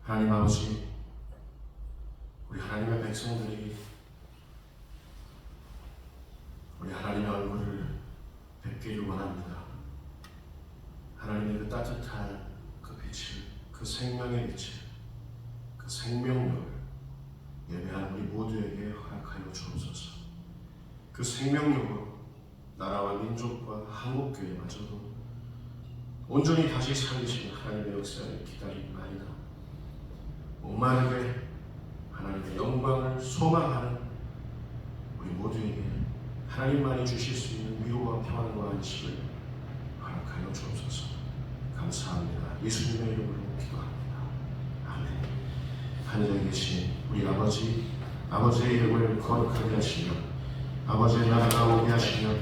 하나님 아버지, 우리 하나님의 백성들이 우리 하나님의 얼굴을 뵙기를 원합니다. 하나님의 그 따뜻한 그 빛을, 그 생명의 빛을, 그 생명력을 예배하는 우리 모두에게 허락하여 주옵소서. 그 생명력으로 나라와 민족과 한국교회마저도 온전히 다시 살리시는 하나님의 역사를 기다립니다. 목마르게 하나님의 영광을 소망하는 우리 모두에게 하나님만이 주실 수 있는 위로와 평안과 안식을 허락하여 주옵소서. 감사합니다. 예수님의 이름으로 기도합니다. 아멘. 하늘에 계신 우리 아버지, 아버지의 이름을 거룩하게 하시며 아버지의 나라가 오게 하시며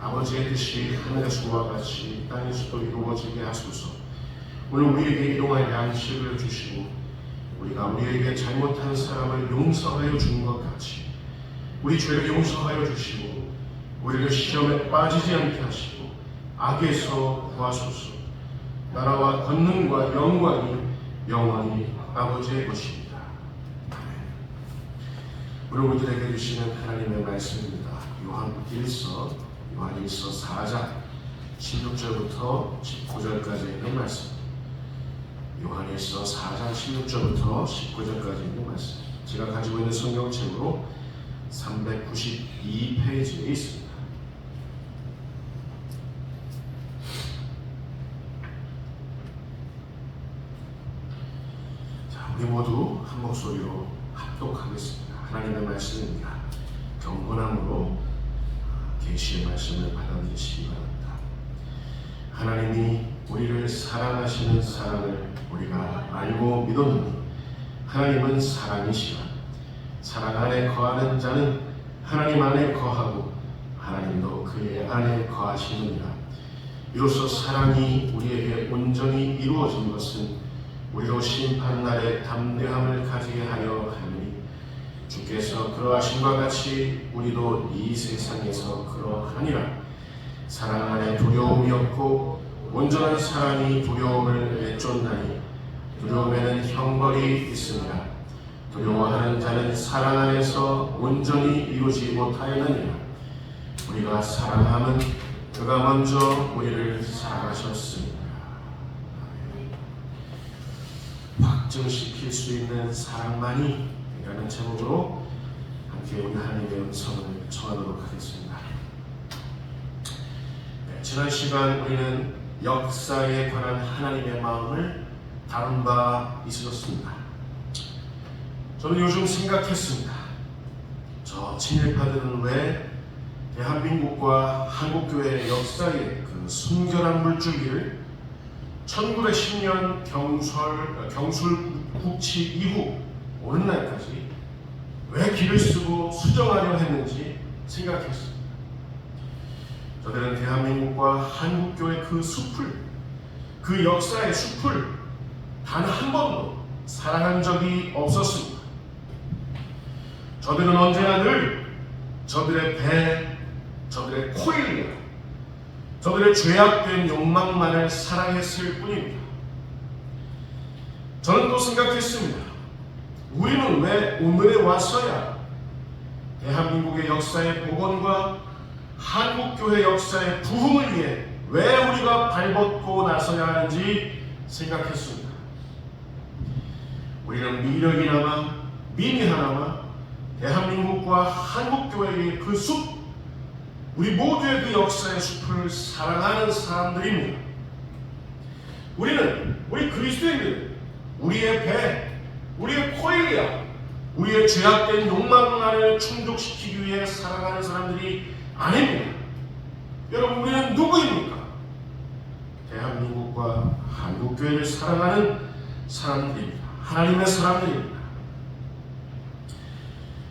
아버지의 뜻이 하늘에서와 같이 땅에서도 이루어지게 하소서. 오늘 우리에게 일용할 양식을 주시고 우리가 우리에게 잘못한 사람을 용서하여 준 것 같이 우리 죄를 용서하여 주시고 우리를 시험에 빠지지 않게 하시고 악에서 구하소서. 나라와 권능과 영광이 영원히 아버지의 것입니다. 아멘. 오늘 우리들에게 주시는 하나님의 말씀입니다. 요한일서 4장 16절부터 19절까지 있는 말씀. 요한일서 4장 16절부터 19절까지 있는 말씀. 제가 가지고 있는 성경책으로 392페이지에 있습니다. 자, 우리 모두 한 목소리로 합독하겠습니다. 하나님의 말씀입니다. 경건함으로 계시의 말씀을 받아들이시기 바랍니다. 하나님이 우리를 사랑하시는 사랑을 우리가 알고 믿었느니 하나님은 사랑이시라. 사랑 안에 거하는 자는 하나님 안에 거하고 하나님도 그의 안에 거하시느니라. 이로써 사랑이 우리에게 온전히 이루어진 것은 우리로 심판날에 담대함을 가지게 하려 하니 주께서 그러하심과 같이 우리도 이 세상에서 그러하니라. 사랑 안에 두려움이 없고 온전한 사랑이 두려움을 내쫓나니 두려움에는 형벌이 있으니라. 두려워하는 자는 사랑 안에서 온전히 이루지 못하였느니라. 우리가 사랑함은 그가 먼저 우리를 사랑하셨습니다. 확증시킬 수 있는 사랑만이 라는 제목으로 함께 우리 하나님의 음성을 청하도록 하겠습니다. 지난 시간 우리는 역사에 관한 하나님의 마음을 다룬 바 있었습니다. 저는 요즘 생각했습니다. 저 친일파들은 왜 대한민국과 한국교회의 역사의 그 순결한 물줄기를 1910년 경술 국치 이후 오늘날까지 왜 길을 쓰고 수정하려 했는지 생각했습니다. 저들은 대한민국과 한국교회 그 숲을, 그 역사의 숲을 단 한 번도 사랑한 적이 없었습니다. 저들은 언제나 늘 저들의 배, 저들의 코일리아, 저들의 죄악된 욕망만을 사랑했을 뿐입니다. 저는 또 생각했습니다. 우리는 왜 오늘에 와서야 대한민국의 역사의 복원과 한국교회 역사의 부흥을 위해 왜 우리가 발벗고 나서야 하는지 생각했습니다. 우리는 미력이나마 미미하나마 대한민국과 한국교회의 그 숲, 우리 모두의 그 역사의 숲을 사랑하는 사람들입니다. 우리 그리스도인들, 우리의 배, 우리의 코일리아, 우리의 죄악된 욕망만을 충족시키기 위해 사랑하는 사람들이 아닙니다. 여러분, 우리는 누구입니까? 대한민국과 한국교회를 사랑하는 사람들입니다. 하나님의 사람들입니다.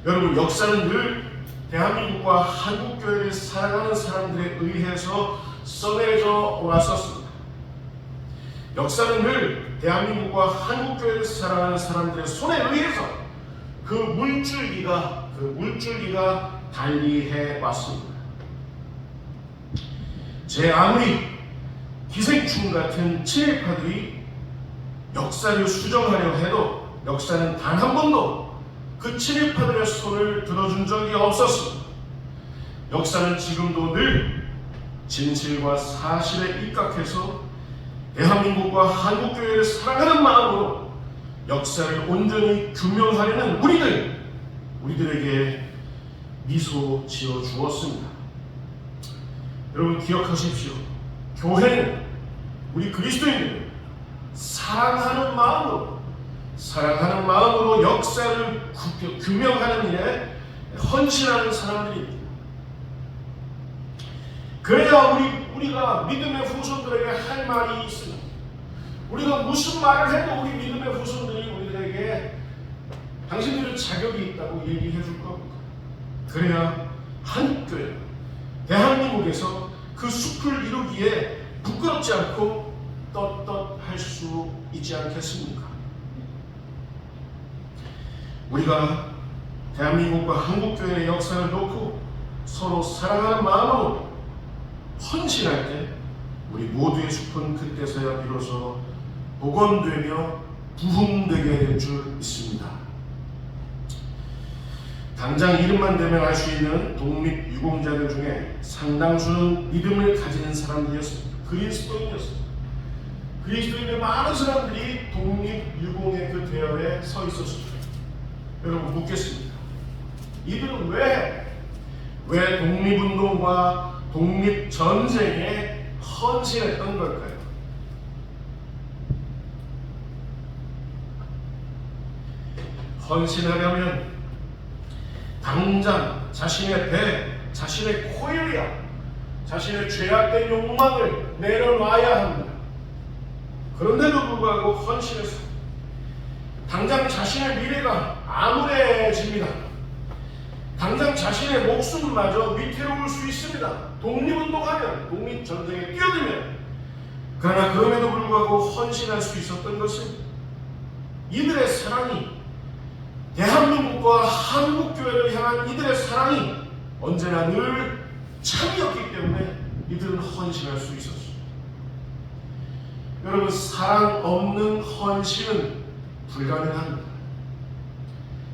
여러분, 역사는 늘 대한민국과 한국교회를 사랑하는 사람들에 의해서 써내려져 왔었습니다. 역사는 늘 대한민국과 한국교회를 사랑하는 사람들의 손에 의해서 그 물줄기가 달리해 왔습니다. 제 아무리 기생충 같은 친일파들이 역사를 수정하려 해도 역사는 단 한 번도 그 친일파들의 손을 들어준 적이 없었습니다. 역사는 지금도 늘 진실과 사실에 입각해서 대한민국과 한국교회를 사랑하는 마음으로 역사를 온전히 규명하려는 우리들에게 미소 지어 주었습니다. 여러분 기억하십시오. 교회는 우리 그리스도인들 사랑하는 마음으로 역사를 규명하는 일에 헌신하는 사람들입니다. 그래야 우리가 믿음의 후손들에게 할 말이 있습니다. 우리가 무슨 말을 해도 우리 믿음의 후손들이 우리들에게 당신들은 자격이 있다고 얘기해 줄 겁니다. 그래야 한국교회, 대한민국에서 그 숲을 이루기에 부끄럽지 않고 떳떳할 수 있지 않겠습니까? 우리가 대한민국과 한국교회의 역사를 놓고 서로 사랑하는 마음으로 헌신할 때 우리 모두의 숲은 그때서야 비로소 복원되며 부흥되게 될 줄 믿습니다. 당장 이름만 대면 알 수 있는 독립유공자들 중에 상당수는 믿음을 가진 사람들이었습니다. 그리스도인이었습니다. 그리스도인의 많은 사람들이 독립유공의 그 대열에 서 있었습니다. 여러분 묻겠습니다. 이들은 왜 독립운동과 독립전쟁에 헌신했던 걸까요? 헌신하려면 당장 자신의 배, 자신의 코일이야, 자신의 죄악된 욕망을 내려놔야 합니다. 그런데도 불구하고 헌신해서 당장 자신의 미래가 암울해집니다. 당장 자신의 목숨마저 위태로울 수 있습니다. 독립운동하면, 독립전쟁에 뛰어들면. 그러나 그럼에도 불구하고 헌신할 수 있었던 것은 이들의 사랑이, 대한민국과 한국교회를 향한 이들의 사랑이 언제나 늘 참이었기 때문에 이들은 헌신할 수 있었습니다. 여러분, 사랑 없는 헌신은 불가능합니다.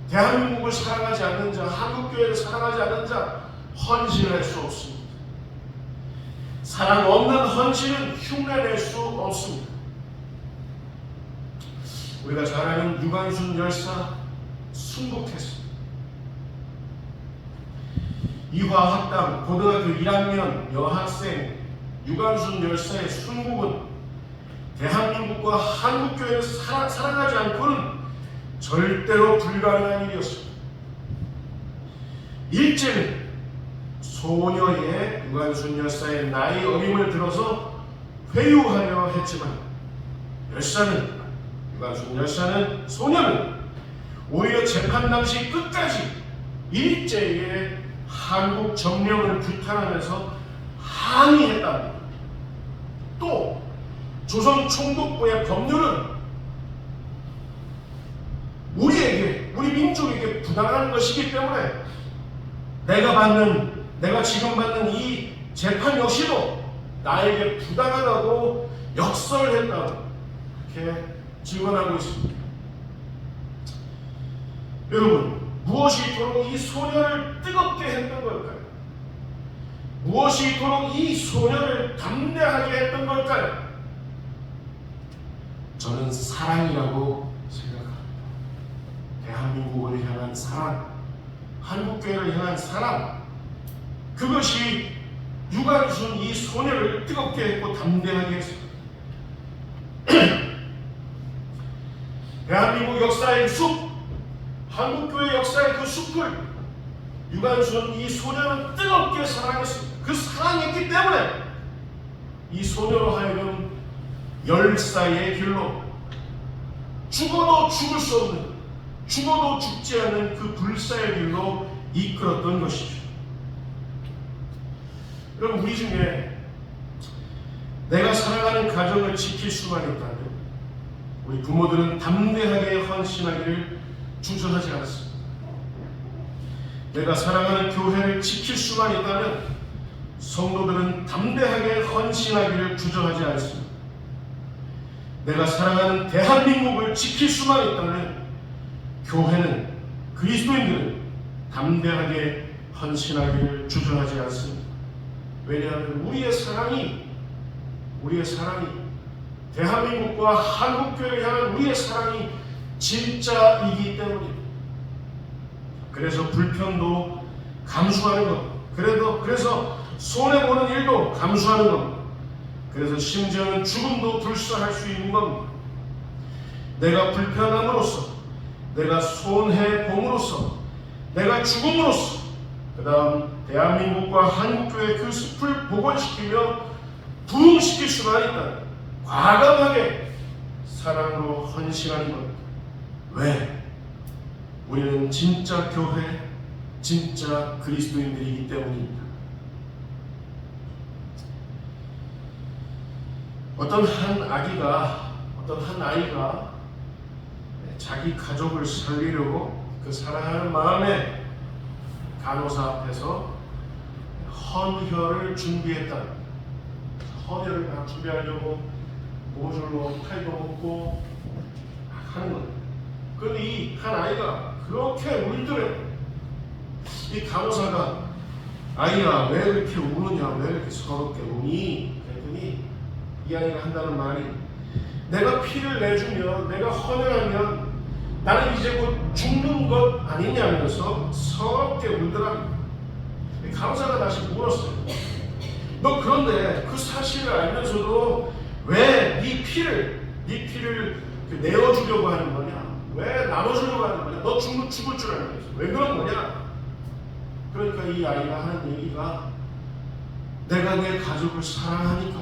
대한민국을 사랑하지 않는 자, 한국교회를 사랑하지 않는 자, 헌신할 수 없습니다. 사랑 없는 헌신은 흉내낼 수 없습니다. 우리가 잘 아는 유관순 열사 순국했습니다. 이화학당 고등학교 1학년 여학생 유관순 열사의 순국은 대한민국과 한국교회를 사랑하지 않고는 절대로 불가능한 일이었습니다. 일제는 소녀의 유관순 열사의 나이 어림을 들어서 회유하려 했지만 유관순 열사는 소녀는 오히려 재판 당시 끝까지 일제의 한국 점령을 규탄하면서 항의했답니다. 또 조선 총독부의 법률은 우리 민족에게 부당한 것이기 때문에 내가 지금 받는 이 재판 역시도 나에게 부당하다고 역설했다고 이렇게 증언하고 있습니다. 여러분, 무엇이 이토록 이 소녀를 뜨겁게 했던 걸까요? 무엇이 이토록 이 소녀를 담대하게 했던 걸까요? 저는 사랑이라고 생각합니다. 대한민국을 향한 사랑, 한국교회를 향한 사랑, 그것이 유관순 이 소녀를 뜨겁게 했고 담대하게 했습니다. 대한민국 역사의 숲, 한국교회 역사의 그 숲을 유관순 이 소녀는 뜨겁게 사랑했습니다. 그 사랑했기 때문에 이 소녀로 하여금 열사의 길로 죽어도 죽을 수 없는, 죽어도 죽지 않는 그 불사의 길로 이끌었던 것이죠. 여러분, 우리 중에 내가 사랑하는 가정을 지킬 수만 있다면 우리 부모들은 담대하게 헌신하기를 주저하지 않습니다. 내가 사랑하는 교회를 지킬 수만 있다면 성도들은 담대하게 헌신하기를 주저하지 않습니다. 내가 사랑하는 대한민국을 지킬 수만 있다면 교회는, 그리스도인들은 담대하게 헌신하기를 주저하지 않습니다. 왜냐하면 우리의 사랑이 대한민국과 한국교회를 향한 우리의 사랑이 진짜이기 때문입니다. 그래서 불편도 감수하는 것, 그래서 손해보는 일도 감수하는 것, 그래서 심지어는 죽음도 불사할 수 있는 겁니다. 내가 불편함으로써, 내가 손해봄으로써, 내가 죽음으로써 그 다음 대한민국과 한국교회 그 숲을 복원시키며 부흥시킬 수만 있다. 과감하게 사랑으로 헌신하는 것. 왜? 우리는 진짜 교회, 진짜 그리스도인들이기 때문입니다. 어떤 한 아이가 자기 가족을 살리려고 그 사랑하는 마음에 간호사 앞에서 헌혈을 준비했다. 헌혈을 막 준비하려고 고무줄로 팔도 묶고 하는 거예요. 그런데 이 한 아이가 그렇게 울더래요. 이 간호사가 아이야 왜 이렇게 우느냐, 왜 이렇게 서럽게 우니? 그랬더니 이 아이가 한다는 말이 내가 피를 내주면, 내가 헌혈하면 나는 이제 곧 죽는 것 아니냐면서 서럽게 울더랍니다. 간호사가 다시 물었어요. 너 그런데 그 사실을 알면서도 왜 네 피를 내어주려고 하는 거냐? 왜 나눠주려고 하는 거냐? 너 죽을 줄 알면서 왜 그런 거냐? 그러니까 이 아이가 하는 얘기가 내가 내 가족을 사랑하니까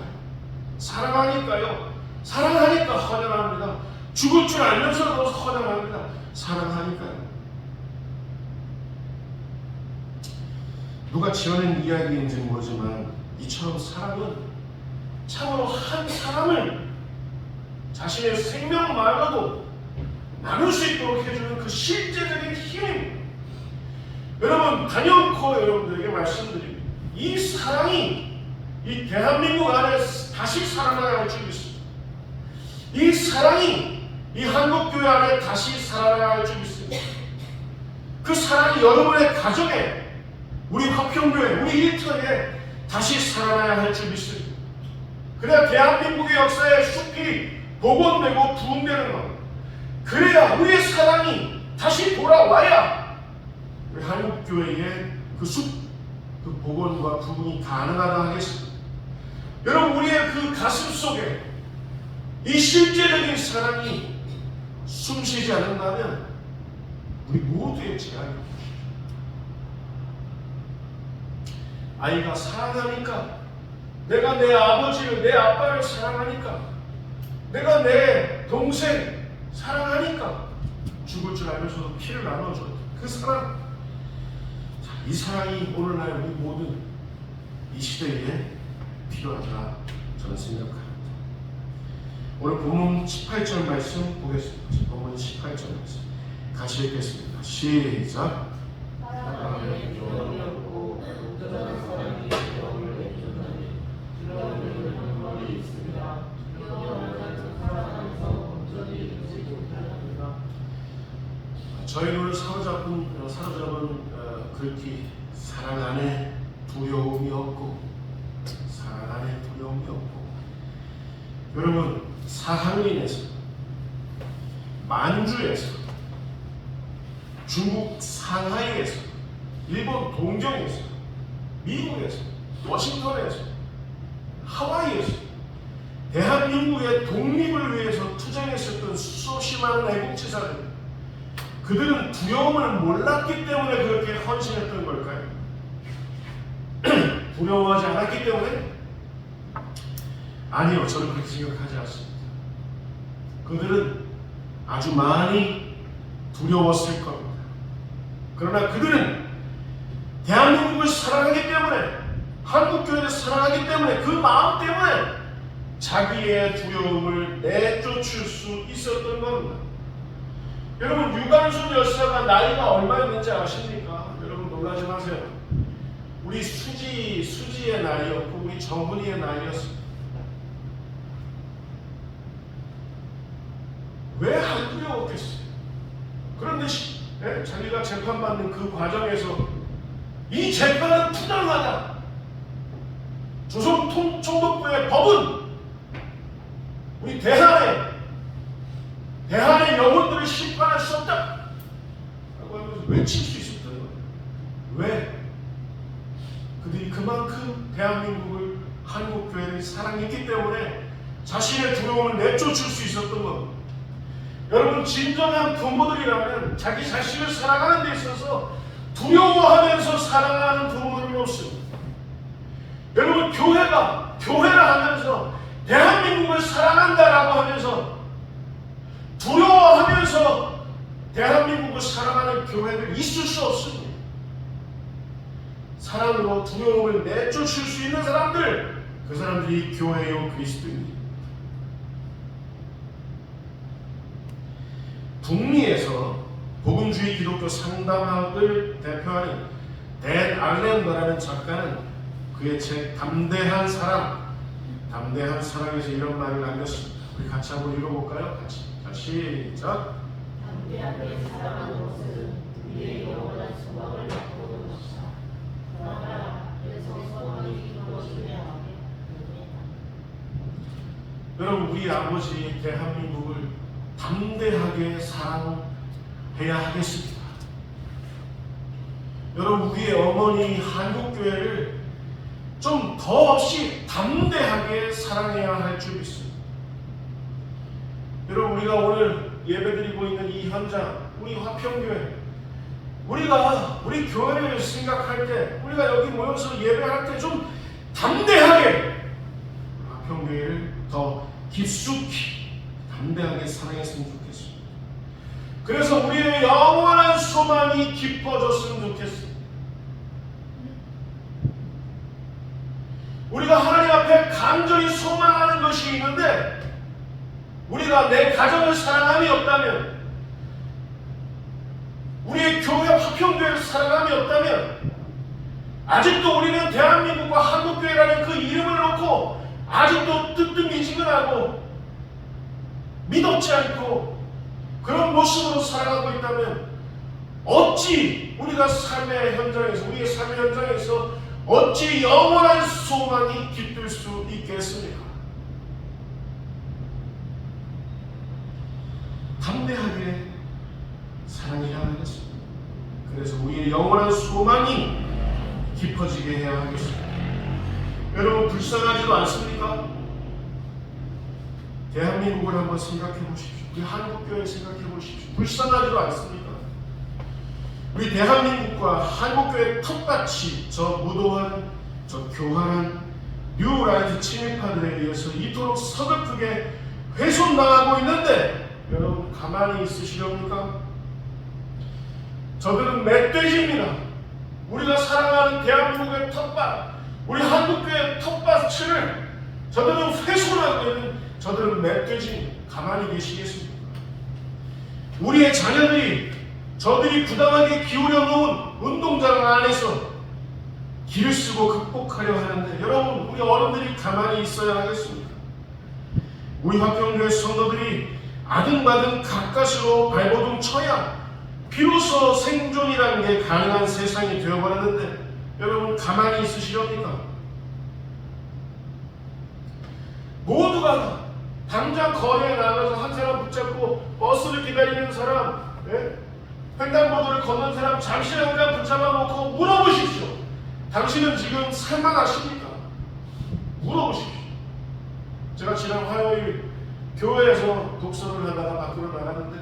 헌혈합니다. 죽을 줄 알면서도 헌혈합니다. 사랑하니까요. 누가 지어낸 이야기인지 모르지만 이처럼 사랑은 참으로 한 사람을 자신의 생명만으로도 나눌 수 있도록 해주는 그 실제적인 힘입니다. 여러분, 단연코 여러분들에게 말씀드립니다. 이 사랑이 이 대한민국 안에 다시 살아나야 할 줄 믿습니다. 이 사랑이 이 한국교회 안에 다시 살아나야 할 줄 믿습니다. 그 사랑이 여러분의 가정에, 우리 화평교회, 우리 일터에 다시 살아나야 할 줄 믿습니다. 그래야 대한민국의 역사의 숲이 복원되고 부흥되는 것. 그래야 우리의 사랑이 다시 돌아와야 우리 한국교회의 그 숲, 그 복원과 부흥이 가능하다 하겠습니다. 여러분, 우리의 그 가슴 속에 이 실제적인 사랑이 숨쉬지 않는다면 우리 모두의 재앙입니다. 아이가 사랑하니까, 내가 내 아버지를, 내 아빠를 사랑하니까, 내가 내 동생 사랑하니까 죽을 줄 알면서도 피를 나눠줘. 그 사랑, 이 사랑이 오늘날 우리 모든 이 시대에 필요하다 저는 생각합니다. 오늘 본문 18절 말씀 보겠습니다. 본문 18절 말씀 같이 읽겠습니다. 시작. 저희를 사로잡은 글귀, 사랑 안에 두려움이 없고, 사랑 안에 두려움이 없고. 여러분, 사할린에서, 만주에서, 중국 상하이에서, 일본 동경에서, 미국에서, 워싱턴에서, 하와이에서 대한민국의 독립을 위해서 투쟁했었던 수없이 많은 애국지사들, 그들은 두려움을 몰랐기 때문에 그렇게 헌신했던 걸까요? 두려워하지 않았기 때문에? 아니요, 저는 그렇게 생각하지 않습니다. 그들은 아주 많이 두려웠을 겁니다. 그러나 그들은 대한민국을 사랑하기 때문에, 한국교회를 사랑하기 때문에, 그 마음 때문에 자기의 두려움을 내쫓을 수 있었던 겁니다. 여러분, 유관순 여사가 나이가 얼마였는지 아십니까? 여러분 놀라지 마세요. 우리 수지의 나이였고 우리 정훈이의 나이였습니다. 왜 안 두려웠겠어요? 그런데 자기가 재판받는 그 과정에서 이 재판은 부당하다. 조선 총독부의 법은 우리 대한의 영혼들을 심판할 수 없다 라고 하면서 외칠 수 있었던 거예요. 왜? 그들이 그만큼 대한민국을, 한국교회를 사랑했기 때문에 자신의 두려움을 내쫓을 수 있었던 겁니다. 여러분, 진정한 부모들이라면 자기 자신을 사랑하는 데 있어서 두려워하면서 사랑하는 부모들은 없습니다. 여러분, 교회를 하면서 대한민국을 사랑한다라고 하면서 두려워하면서 대한민국을 사랑하는 교회를 있을 수 없습니다. 사랑으로 두려움을 내쫓을 수 있는 사람들, 그 사람들이 교회요 그리스도입니다. 북미에서 복음주의 기독교 상담학을 대표하는 댄 알렌더라는 작가는 그의 책 담대한 사랑에서 이런 말을 남겼습니다. 우리 같이 한번 읽어볼까요? 같이. 자, 시작. 담대하게 사랑하는 것은 우리의 영원한 소망을 바꾸는 것이다. 그러나 그래서 소망이 이루어지며 여러분, 우리 아버지 대한민국을 담대하게 사랑해야 하겠습니다. 여러분, 우리의 어머니 한국교회를 좀 더없이 담대하게 사랑해야 할 줄 믿습니다. 여러분, 우리가 오늘 예배드리고 있는 이 현장, 우리 화평교회, 우리 교회를 생각할 때, 우리가 여기 모여서 예배할 때 좀 담대하게 화평교회를 더 깊숙이 담대하게 사랑했으면 좋겠습니다. 그래서 우리의 영원한 소망이 깊어졌으면 좋겠습니다. 우리가 하나님 앞에 간절히 소망하는 것이 있는데, 우리가 내 가정을 사랑함이 없다면, 우리의 교회 화평교회를 사랑함이 없다면, 아직도 우리는 대한민국과 한국교회라는 그 이름을 놓고 아직도 뜨뜻미지근하고 믿었지 않고 그런 모습으로 살아가고 있다면, 어찌 우리가 우리의 삶의 현장에서 어찌 영원한 소망이 깃들 수 있겠습니까? 담대하게 사랑해야 하겠습니다. 그래서 우리의 영원한 소망이 깊어지게 해야 하겠습니다. 여러분, 불쌍하지도 않습니까? 대한민국을 한번 생각해 보십시오. 우리 한국교회 생각해 보십시오. 불쌍하지도 않습니까? 우리 대한민국과 한국교회 텃밭이 저 무도한, 저 교활한 뉴라이트 침입파들에 의해서 이토록 서글프게 훼손당하고 있는데, 여러분 가만히 있으시렵니까? 저들은 멧돼지입니다. 우리가 사랑하는 대한민국의 텃밭, 우리 한국교회의 텃밭을 저들은 훼손하고 있는 저들은 멧돼지입니다. 가만히 계시겠습니까? 우리의 자녀들이 저들이 부당하게 기울여 놓은 운동장 안에서 길을 쓰고 극복하려 하는데, 여러분, 우리 어른들이 가만히 있어야 하겠습니까? 우리 화평교회 성도들이 아등바등 가까스로 발버둥 쳐야 비로소 생존이라는 게 가능한 세상이 되어버렸는데, 여러분 가만히 있으시렵니까? 모두가 당장 거리에 나가서 한 사람 붙잡고 버스를 기다리는 사람, 횡단보도를 걷는 사람 잠시 잠깐 붙잡아 놓고 물어보십시오. 당신은 지금 살만하십니까? 물어보십시오. 제가 지난 화요일 교회에서 독서를 하다가 밖으로 나가는데,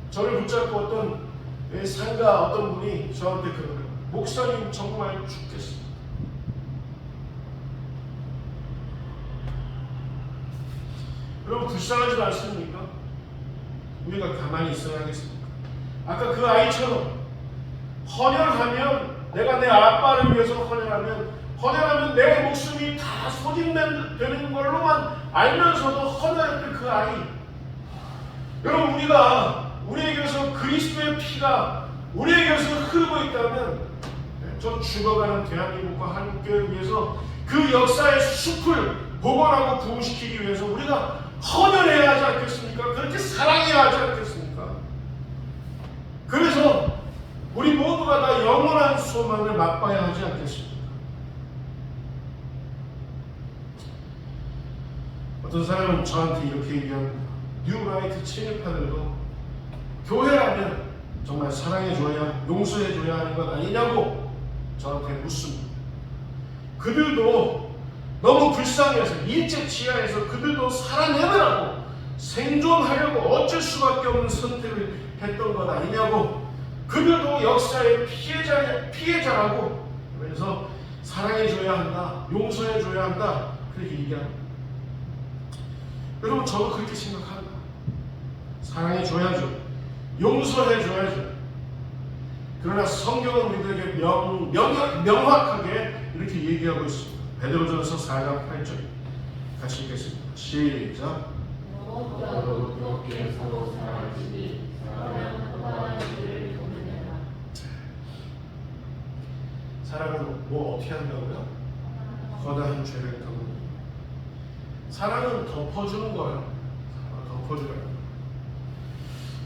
저를 붙잡고 어떤 상가 어떤 분이 저한테 그러더라고요. 목사님 정말 죽겠습니다. 여러분, 불쌍하지 않습니까? 우리가 가만히 있어야 하겠습니까? 아까 그 아이처럼 헌혈하면, 내가 내 아빠를 위해서 헌혈하면 내 목숨이 다 소진되는 걸로만 알면서도 헌혈했던 그 아이. 여러분, 우리에게서 그리스도의 피가 우리에게서 흐르고 있다면, 저 죽어가는 대한민국과 한국교회를 위해서 그 역사의 숲을 복원하고 부흥시키기 위해서 우리가 헌혈해야 하지 않겠습니까? 그렇게 사랑해야 하지 않겠습니까? 그래서 우리 모두가 다 영원한 소망을 맛봐야 하지 않겠습니까? 어떤 사람은 저한테 이렇게 얘기합니다. 뉴라이트 친일파들도 교회라면 정말 사랑해줘야, 용서해줘야 하는 것 아니냐고 저한테 묻습니다. 그들도 너무 불쌍해서 일제 치하에서 그들도 살아내느라고 생존하려고 어쩔 수밖에 없는 선택을 했던 것 아니냐고, 그들도 역사의 피해자라고, 그래서 사랑해줘야 한다, 용서해줘야 한다, 그렇게 얘기합니다. 여러분, 저도 그렇게 생각합니다. 사랑해줘야죠, 용서해줘야죠. 그러나 성경은 우리들에게 명확하게 이렇게 얘기하고 있습니다. 베드로전서 4장 8절 같이 읽겠습니다. 시작. 무엇보다도 그렇게 서로 사랑하시니 사랑은 허다한 죄를 덮느니라. 사랑은 뭐 어떻게 한다고요? 허다한 죄를 덮는. 사랑은 덮어주는 거예요. 덮어주는 거예요.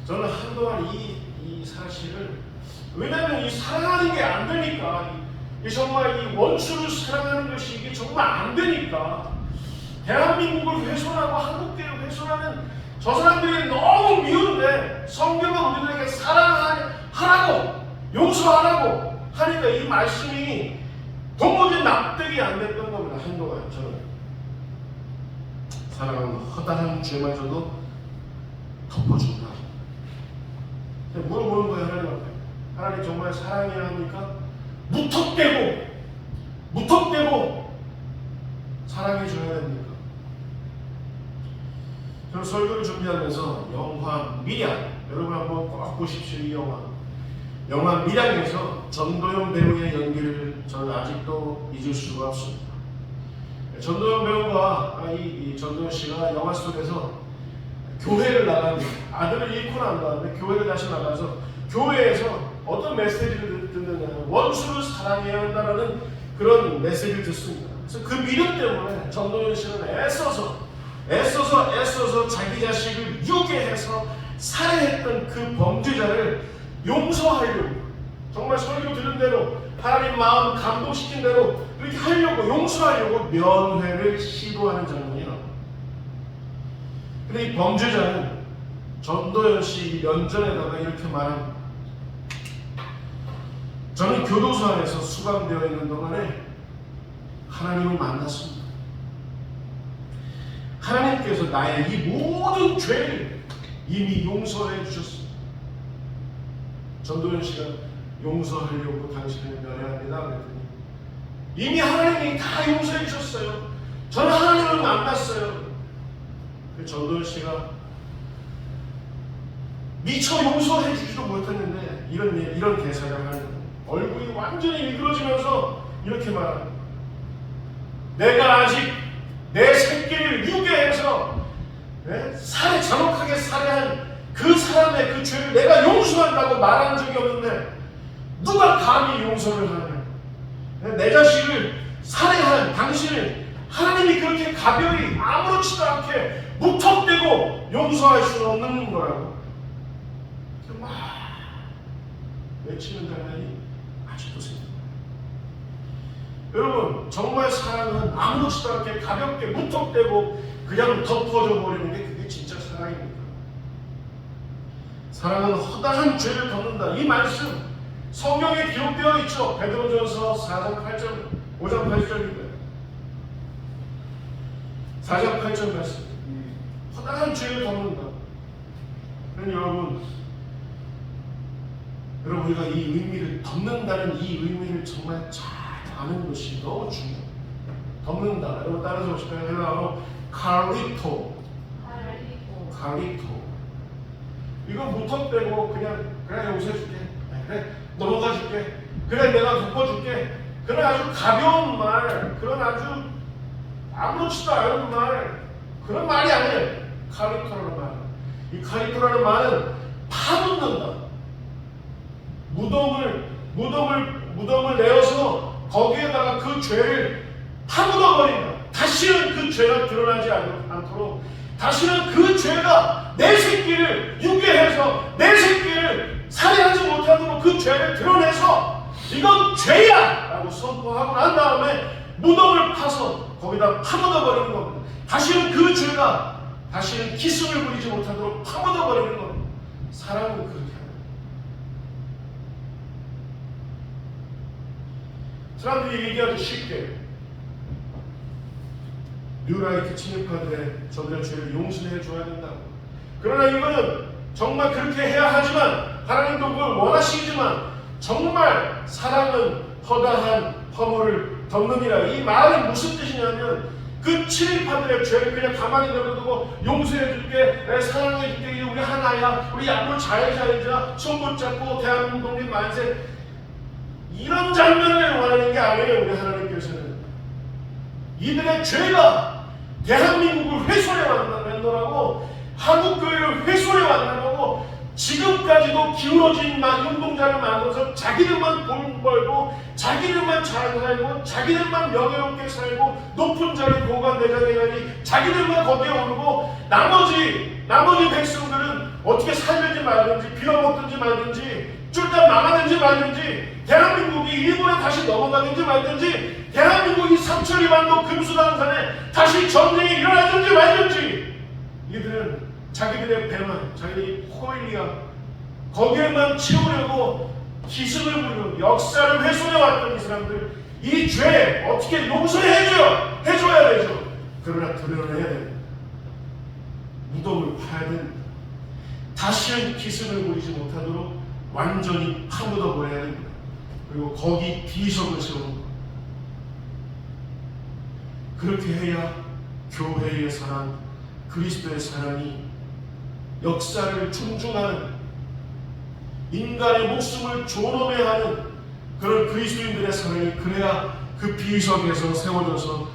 저는 한동안 이 사실을, 왜냐하면 이 사랑하는 게 안 되니까, 이 정말 이 원수를 사랑하는 것이 이게 정말 안 되니까, 대한민국을 훼손하고 한국교회를 훼손하는 저 사람들이 너무 미운데, 성경은 우리들에게 사랑하라고, 용서하라고 하니까 이 말씀이 도무지 납득이 안 됐던 겁니다. 한동안 저는. 사랑은 허다한 죄마저도 덮어준다. 물어보는 거예요, 하나님한테. 하나님 정말 사랑해야 합니까? 무턱대고 사랑해줘야 됩니까? 저는 설교를 준비하면서 영화 밀양, 여러분 한번 꼭 보십시오. 이 영화 밀양에서 전도연 배우의 연기를 저는 아직도 잊을 수가 없습니다. 전도연 배우가, 이 전도연 씨가 영화 속에서 교회를 나가는, 아들을 잃고 난 다음에 교회를 다시 나가서 교회에서 어떤 메시지를 듣느냐, 원수를 사랑해야 한다는 그런 메시지를 듣습니다. 그래서 그 믿음 때문에 전도연 씨는 애써서 자기 자식을 유괴해서 살해했던 그 범죄자를 용서하려고, 정말 설교 들은 대로 하나님 마음 감동시킨 대로 그렇게 하려고, 용서하려고 면회를 시도하는 장면이 나옵니다. 근데 이 범죄자는 전도연 씨 면전에다가 이렇게 말합니다. 저는 교도소 안에서 수감되어 있는 동안에 하나님을 만났습니다. 하나님께서 나의 이 모든 죄를 이미 용서해 주셨습니다. 전도연 씨가 용서하려고 당신을 면회합니다 그랬더니 이미 하나님이 다 용서해 주셨어요. 저는 하나님을 만났어요. 전도연 씨가 미처 용서해 주지도 못했는데 이런 대사를 하는 거예요. 얼굴이 완전히 일그러지면서 이렇게 말합니다. 내가 아직 내 새끼를 유괴해서 잔혹하게 살해한 그 사람의 그 죄를 내가 용서한다고 말한 적이 없는데 누가 감히 용서를 하냐. 내 자식을 살해한 당신을 하나님이 그렇게 가벼이 아무렇지도 않게 무턱대고 용서할 수는 없는 거라고 막 외치는 장면이 아직도 생깁니다. 여러분, 정말 사랑은 아무렇지도 않게 가볍게 무턱대고 그냥 덮어져 버리는 게 그게 진짜 사랑입니다. 사랑은 허다한 죄를 덮는다. 이 말씀 성경에 기록되어 있죠. 베드로전서 4장 8절, 5장 8절입니다. 4장 8절 말씀. 허다한 죄를 덮는다. 여러분 우리가 이 의미를, 덮는다는 이 의미를 정말 잘 아는 것이 너무 중요해요. 덮는다. 여러분 따라서 보실까요? 헬라어로 카리토. 이거 무턱대고 그냥 그래 용서해줄게. 그래 넘어가줄게. 그래 내가 덮어줄게. 그런 아주 가벼운 말, 그런 아주 아무렇지도 않은 말, 그런 말이 아니에요. 카리토라는 말. 이 카리토라는 말은 파묻는다. 무덤을 내어서 거기에다가 그 죄를 파묻어버린다. 다시는 그 죄가 드러나지 않도록, 다시는 그 죄가 내 새끼를 유괴해서 내 새끼를 살해하지 못하도록 그 죄를 드러내서 이건 죄야! 라고 선포하고 난 다음에 무덤을 파서 거기다 파묻어 버리는 겁니다. 다시는 그 죄가 다시는 기승을 부리지 못하도록 파묻어 버리는 겁니다. 사랑은 그렇게 합니다. 사람들이 얘기하기 쉽게 뉴라이트 친일파들의 저들의 죄를 용서해 줘야 된다고. 그러나 이거는 정말 그렇게 해야 하지만 하나님도 그걸 원하시지만 정말 사랑은 허다한 허물을 덮느니라. 이 말은 무슨 뜻이냐면 그 친일파들의 죄를 그냥 가만히 내버려두고 용서해 줄게, 내 사랑해 줄게, 우리 하나야, 우리 앞으로 잘 살자, 손 붙잡고 대한민국 독립 만세, 이런 장면을 원하는 게 아니에요. 우리 하나님께서는 이들의 죄가 대한민국을 훼손해 왔느라고, 한국교회를 훼손해 왔느라고 지금까지도 기울어진 운동자를 만들어서 자기들만 돈 벌고 자기들만 잘 살고 자기들만 명예롭게 살고 높은 자리 고관 대장해야지 자기들만 거기에 오르고 나머지 백성들은 어떻게 살든지 말든지 빌어먹든지 말든지 쫄딱 망하든지 말든지 대한민국이 일본에 다시 넘어가든지 말든지 대한민국이 삼천리반도 금수강산에 다시 전쟁이 일어나든지 말든지 이들은 자기들의 배만, 자기들이 호일리아 거기에만 채우려고 기승을 부리고 역사를 훼손해 왔던 이 사람들, 이 죄 어떻게 용서해줘야 되죠. 그러나 드러내야 됩니다. 무덤을 파야 됩니다. 다시는 기승을 부리지 못하도록 완전히 파묻어 버려야 됩니다. 그리고 거기 비석을 세우는 것. 그렇게 해야 교회의 사랑, 그리스도의 사랑이 역사를 존중하는, 인간의 목숨을 존엄해하는 그런 그리스도인들의 사랑이, 그래야 그 비석에서 세워져서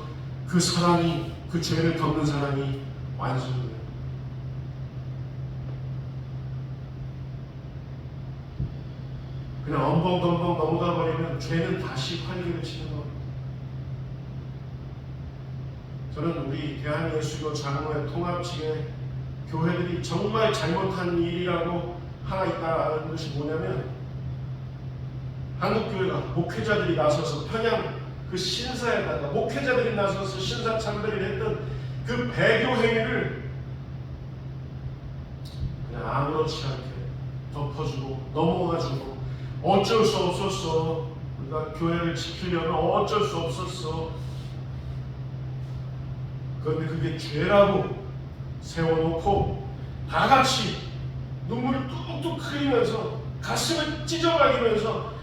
그 사랑이, 그 죄를 덮는 사랑이 완성돼요. 그냥 엉벙덩벙 넘어가 버리면 죄는 다시 환기를 치는 겁니다. 저는 우리 대한예수교 장로회 통합 측의 교회들이 정말 잘못한 일이라고 하나 있다는 것이 뭐냐면, 한국교회가 목회자들이 나서서 평양 그 신사에다가 목회자들이 나서서 신사 참배를 했던 그 배교 행위를 그냥 아무렇지 않게 덮어주고 넘어가주고, 어쩔 수 없었어, 우리가 교회를 지키려면 어쩔 수 없었어, 그런데 그게 죄라고 세워놓고 다 같이 눈물을 뚝뚝 흘리면서 가슴을 찢어가리면서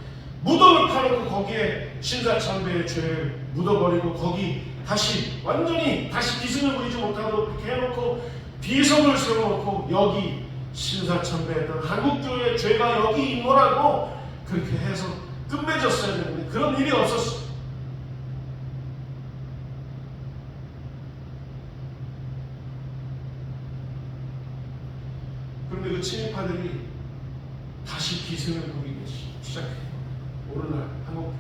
무덤을 파놓고 거기에 신사참배의 죄를 묻어버리고 거기 다시 완전히 다시 기승을 부리지 못하도록 그렇게 해놓고 비석을 세워놓고 여기 신사참배했던 한국교회의 죄가 여기 있노라고 그렇게 해서 끝맺었어야 되는데 그런 일이 없었어. 그런데 그 친일파들이 다시 기승을 부리기 시작해요. 오늘날 한국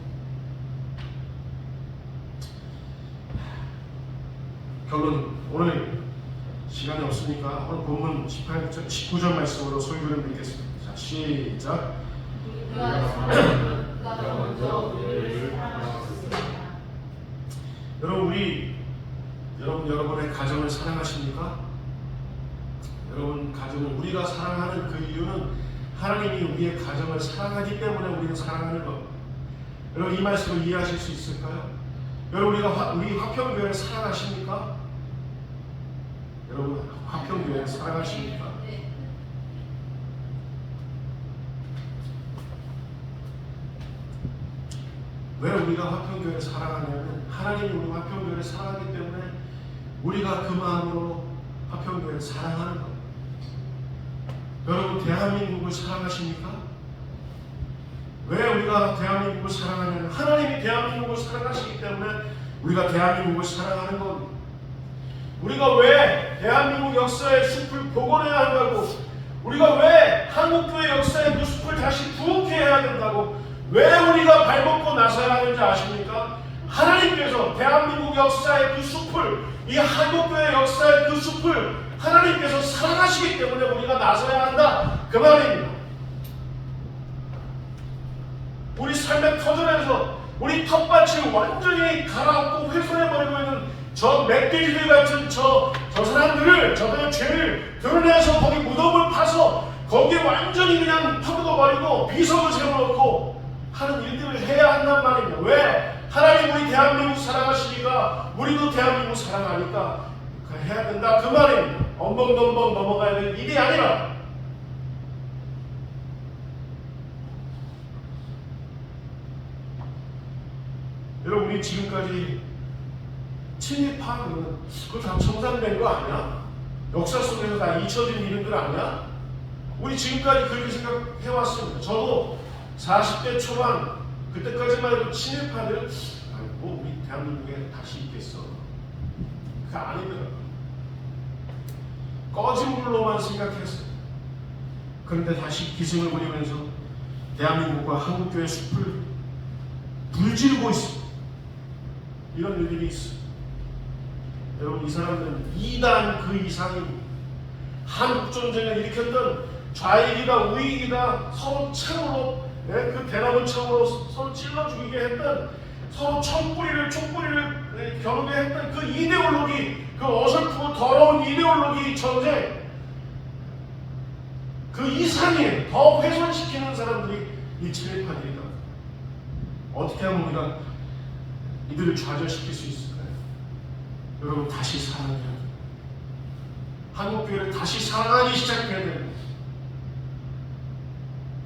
결론, 오늘 시간이 없으니까 오늘 본문 19절 말씀으로 설교를 드리겠습니다. 자, 시작. 여러분의 가정을 사랑하십니까? 여러분 가정을, 우리가 사랑하는 그 이유는 하나님이 우리의 가정을 사랑하기 때문에 우리는 사랑하는 겁니다. 여러분 이 말씀을 이해하실 수 있을까요? 여러분 우리 화평교회를 사랑하십니까? 여러분 화평교회를 사랑하십니까? 왜 우리가 화평교회를 사랑하냐면 하나님이 우리 화평교회를 사랑하기 때문에 우리가 그 마음으로 화평교회를 사랑하는 겁니다. 여러분 대한민국을 사랑하십니까? 왜 우리가 대한민국을 사랑하냐면 하나님이 대한민국을 사랑하시기 때문에 우리가 대한민국을 사랑하는 겁니다. 우리가 왜 대한민국 역사의 숲을 복원해야 한다고, 우리가 왜 한국교회 역사의 그 숲을 다시 부흥케 해야 된다고, 왜 우리가 발벗고 나서야 하는지 아십니까? 하나님께서 대한민국 역사의 그 숲을 이 한국교회 역사의 그 숲을 하나님께서 사랑하시기 때문에 우리가 나서야 한다, 그 말입니다. 우리 삶의 터전에서 우리 텃밭을 완전히 갈아엎고 훼손해버리고 있는 저 멧돼지들 같은 저 사람들을, 저들의 죄를 드러내서 거기 무덤을 파서 거기에 완전히 그냥 파묻어버리고 비석을 세워놓고 하는 일들을 해야 한단 말입니다. 왜? 하나님 우리 대한민국 사랑하시니까 우리도 대한민국 사랑하니까 해야 된다, 그 말입니다. 엉벙덩벙 넘어가야 될 일이 아니라. 여러분, 우리 지금까지 친일파 그거 다 청산된 거 아니야? 역사 속에서 다 잊혀진 이름들 아니야? 우리 지금까지 그렇게 생각해왔습니다. 저도 40대 초반 그때까지만 해도 친일파들 뭐 우리 대한민국에 다시 있겠어, 그거 아니더라고요. 꺼진 물로만 생각했어요. 그런데 다시 기승을 부리면서 대한민국과 한국교회 숲을 불지르고 있습니다. 이런 일들이 있어요. 여러분, 이 사람들은 2단 그 이상입니다. 한국전쟁을 일으켰던 좌익이다 우익이다 서로 창으로, 그 대나무 창으로 서로 찔러 죽이게 했던, 서로 촛불이를 겨누게 했던 그 이데올로기, 그 어설프고 더러운 이데올로기 전쟁, 그 이상의 더 훼손시키는 사람들이 이 친일파들이다. 어떻게 하면 우리가 이들을 좌절시킬 수 있을까요? 여러분, 다시 사랑해야 돼요. 한국교회를 다시 사랑하기 시작해야 돼요.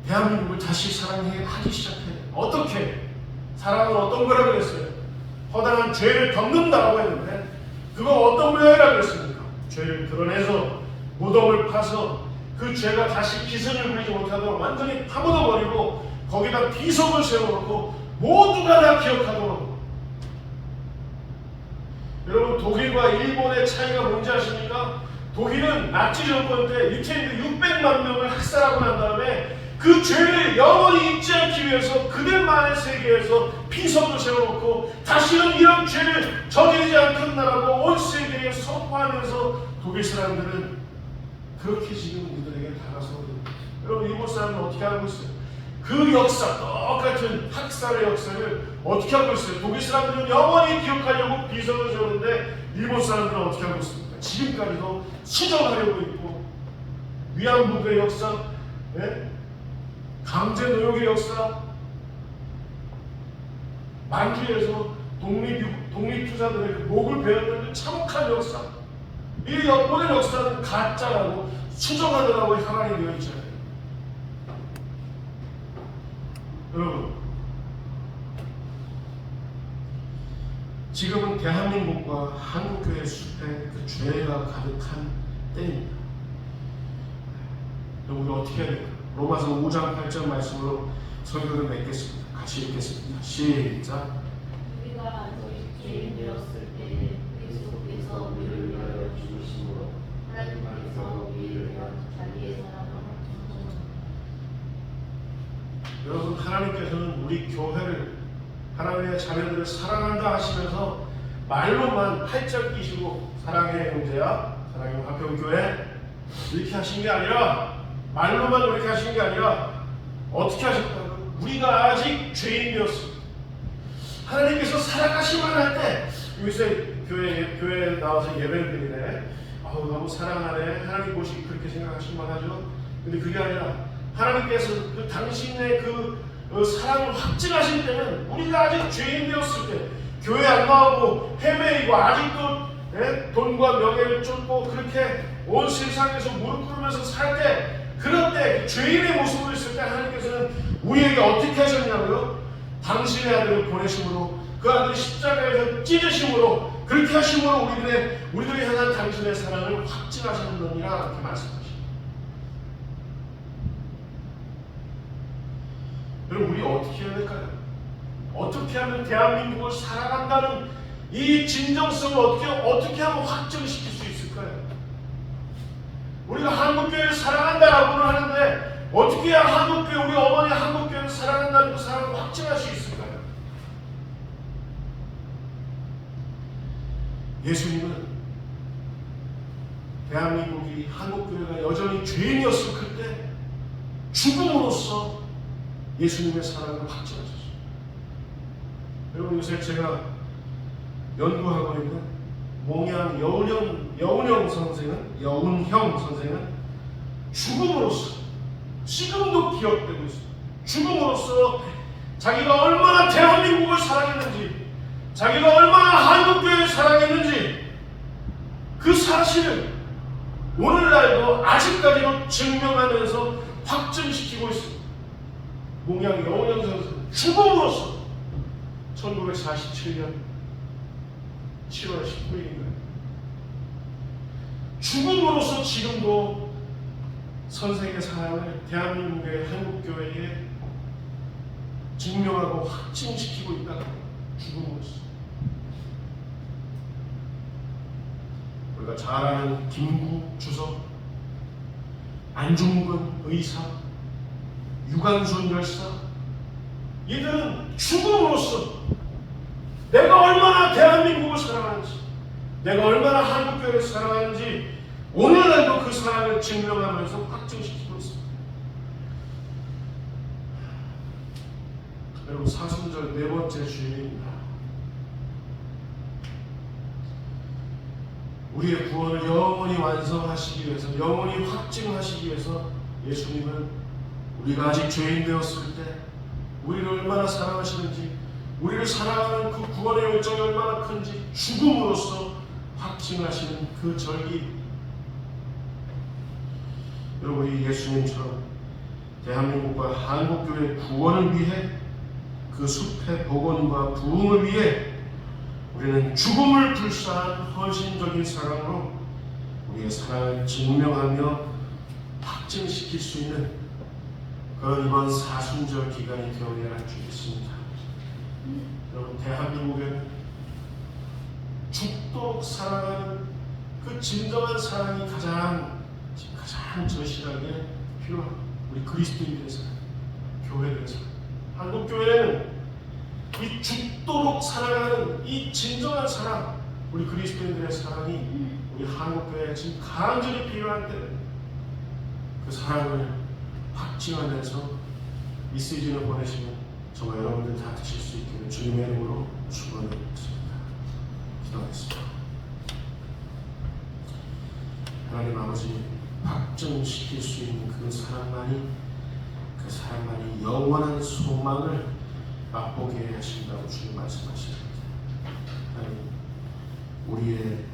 대한민국을 다시 사랑하기 시작해야 돼요. 어떻게? 사랑은 어떤 거라고 그랬어요? 허다한 죄를 덮는다고 했는데 그거 어떤 모양이라고 그랬습니까? 죄를 드러내서 무덤을 파서 그 죄가 다시 기승을 부리지 못하도록 완전히 파묻어버리고 거기다 비석을 세워놓고 모두가 다 기억하도록. 여러분, 독일과 일본의 차이가 뭔지 아십니까? 독일은 나치 정권 때 유태인들 600만 명을 학살하고 난 다음에 그 죄를 영원히 잊지 않기 위해서 그들만의 세계에서 비석을 세워놓고 다시는 이런 죄를 저지르지 않겠다라고 온 세계에 선포하면서 독일 사람들은 그렇게 지금 우리들에게 다가서거든요. 여러분, 일본 사람은 어떻게 하고 있어요? 그 역사, 똑같은 학살의 역사를 어떻게 하고 있어요? 독일 사람들은 영원히 기억하려고 비석을 세우는데 일본 사람들은 어떻게 하고 있습니까? 지금까지도 수정하려고 있고, 위안부의 역사, 강제 노역의 역사, 만주에서 독립투사들의 목을 베었던 그 참혹한 역사, 이 모든 역사는 가짜라고 수정하느라고 혈안이 되어 있잖아요. 여러분, 지금은 대한민국과 한국교회 숲에 그 죄가 가득한 때입니다. 우리 어떻게 해야 될까? 로마서 5장 8절 말씀으로 설교를 맺겠습니다. 같이 읽겠습니다. 시작. 우리가 죄인 되었을 때 그리스도께서 우리를 위하여 죽으심으로 하나님께서 우리를 위하여 자기의 사랑을 여러분, 하나님께서는 우리 교회를, 하나님의 자녀들을 사랑한다 하시면서 말로만 팔짝 끼시고 사랑해 형제야, 사랑해 화평교회 이렇게 하신 게 아니라, 말로만 그렇게 하신 게 아니라 어떻게 하셨다고요? 우리가 아직 죄인이었습니다. 하나님께서 사랑하시만 할 때, 요새 교회에 나와서 예배를 드리네, 너무 사랑하네, 하나님 보시기 그렇게 생각하실만 하죠. 근데 그게 아니라 하나님께서 그 당신의 그 사랑을 확증하실 때는 우리가 아직 죄인되었을 때, 교회 안 나오고 헤매이고 아직도 돈과 명예를 쫓고 그렇게 온 세상에서 무릎 꿇으면서 살 때, 그럴 때 죄인의 모습으로 있을 때 하나님께서는 우리에게 어떻게 하셨냐고요? 당신의 아들을 보내심으로, 그 아들이 십자가에서 찢으심으로, 그렇게 하심으로 우리들을 향한 당신의 사랑을 확증하셨느니라, 이렇게 말씀하십니다. 여러분, 우리 어떻게 해야 될까요? 어떻게 하면 대한민국을 사랑한다는 이 진정성을 어떻게 하면 확증시킬 수 있을까요? 우리가 한국교회를 사랑한다라고는 하는데 어떻게 해야 한국교회, 우리 어머니 한국교회를 사랑한다는 그 사랑을 확증할 수 있을까요? 예수님은 대한민국이 한국교회가 여전히 죄인이었을 그때 죽음으로써 예수님의 사랑을 확증하셨습니다. 여러분 요새 제가 연구하고 있는 몽양 여운형 선생은 죽음으로써 지금도 기억되고 있습니다. 죽음으로써 자기가 얼마나 대한민국을 사랑했는지, 자기가 얼마나 한국교회를 사랑했는지 그 사실을 오늘날도 아직까지도 증명하면서 확증시키고 있습니다. 몽양 여운형 선생은 죽음으로써 1947년 7월 19일인가요? 죽음으로써 지금도 선생의 사랑을 대한민국의 한국교회에 증명하고 확증시키고 있다는 죽음으로써. 우리가 잘 아는 김구 주석, 안중근 의사, 유관순 열사, 이들은 죽음으로써 내가 얼마나 대한민국을 사랑하는지, 내가 얼마나 한국교회를 사랑하는지 오늘날도 그 사랑을 증명하면서 확증시키고 있습니다. 여러분, 사순절 네 번째 주일입니다. 우리의 구원을 영원히 완성하시기 위해서, 영원히 확증하시기 위해서 예수님은 우리가 아직 죄인 되었을 때 우리를 얼마나 사랑하시는지, 우리를 사랑하는 그 구원의 열정이 얼마나 큰지 죽음으로써 확증하시는 그 절기. 여러분이 예수님처럼 대한민국과 한국교회의 구원을 위해, 그 숲의 복원과 부흥을 위해 우리는 죽음을 불사한 헌신적인 사랑으로 우리의 사랑을 증명하며 확증시킬 수 있는 그런 이번 사순절 기간이 되어야 할 줄 믿습니다. 여러분, 대한민국에는 죽도록 사랑하는 그 진정한 사랑이 가장 절실하게 필요한 우리 그리스도인들의 사랑, 교회들의 사랑. 한국교회는 이 죽도록 사랑하는 이 진정한 사랑, 우리 그리스도인들의 사랑이 우리 한국교회에 지금 간절히 필요한데, 그 사랑을 확증하면서 이 시즌을 보내시면 정말 여러분들 다 드실 수 있기를 주님의 이름으로 축원드립니다. 기도하겠습니다. 하나님 아버지, 확증시킬 수 있는 그 사랑만이 영원한 소망을 맛보게 하신다고 주님 말씀하십니다. 하나님, 우리의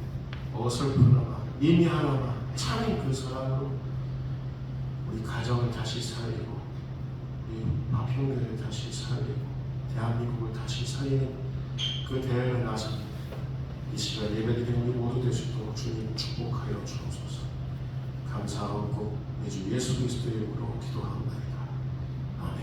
어설프나마 미미하나마 참인 그 사랑으로 우리 가정을 다시 살리고, 우리 화평교회를 다시 살리고, 대한민국을 다시 살리는 그 대회에 나서 이 시간 예배드리는 우리 모두 될 수 있도록 주님 축복하여 주옵소서. 감사하고 매주 예수 그리스도의 이름으로 기도합니다. 아멘.